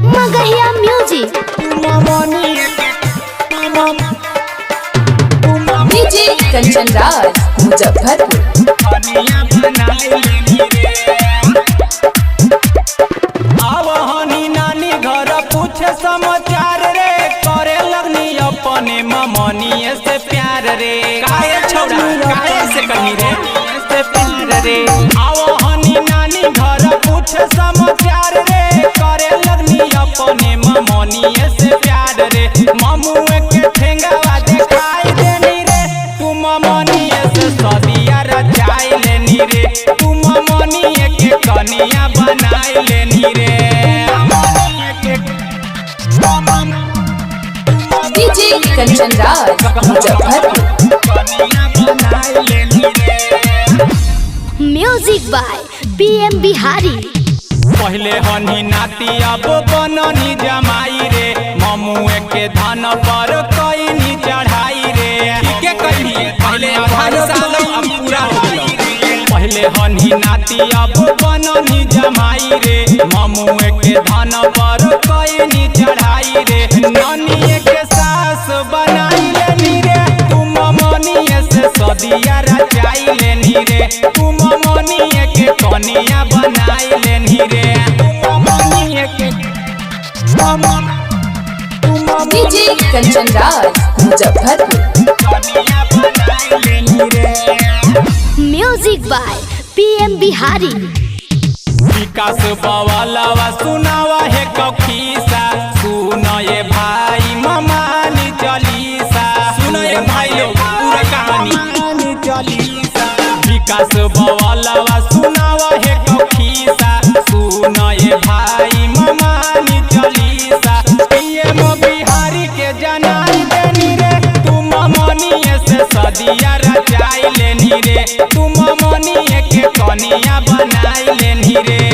मगहिया music DJ Kanchan Raj Muzaffarpur. आवहनी नानी घर पूछे समाचार रे, करे लगनी अपने ममनिए से प्यार रे। काहे छौड़ा काहे से कही रे से प्यार रे। आवहनी नानी घर पूछे समाचार रे, करे लगनी अपने ममनिए से प्यार रे। ममुए के ठेंगावा देखाई देनी रे, तू ममनिए से सदिया रचाई लेनी रे। तू ममनिए के कनिया बनाई लेनी रे। DJ Kanchan Raj Muzaffarpur. Music by PM Bihari. पहले हनी नाती अब बननी जमाई रे, ममुए के धन पर कईनी चढ़ाई रे। के कहिए पहले आधार साल अब पूरा हो गइल। पहले हनी नाती अब बननी जमाई रे, ममुए के धन पर कईनी चढ़ाई रे। नानिए के सास बनाई लेनी रे, तू ममनिए से सदिया रचाई लेनी रे। तू ममनिए के कनिया बनाई लेनी रे। DJ Kanchan Raj Muzaffarpur. Music by PM Bihari. Vikas बवालवा सुनावा है कखीसा, सुनो ये भाई ममानी चलीसा। सुनो ये भाई लोग पूरा कहानी चलीसा। विकास बवालवा सुनावा है कखीसा, सुनो ये भाई ममानी चलीसा। पीएम बिहारी के जनाई देनी रे, तू ममनिए से सदिया रचाई लेनी रे। तू ममनिए के कनिया बनाई लेनी रे।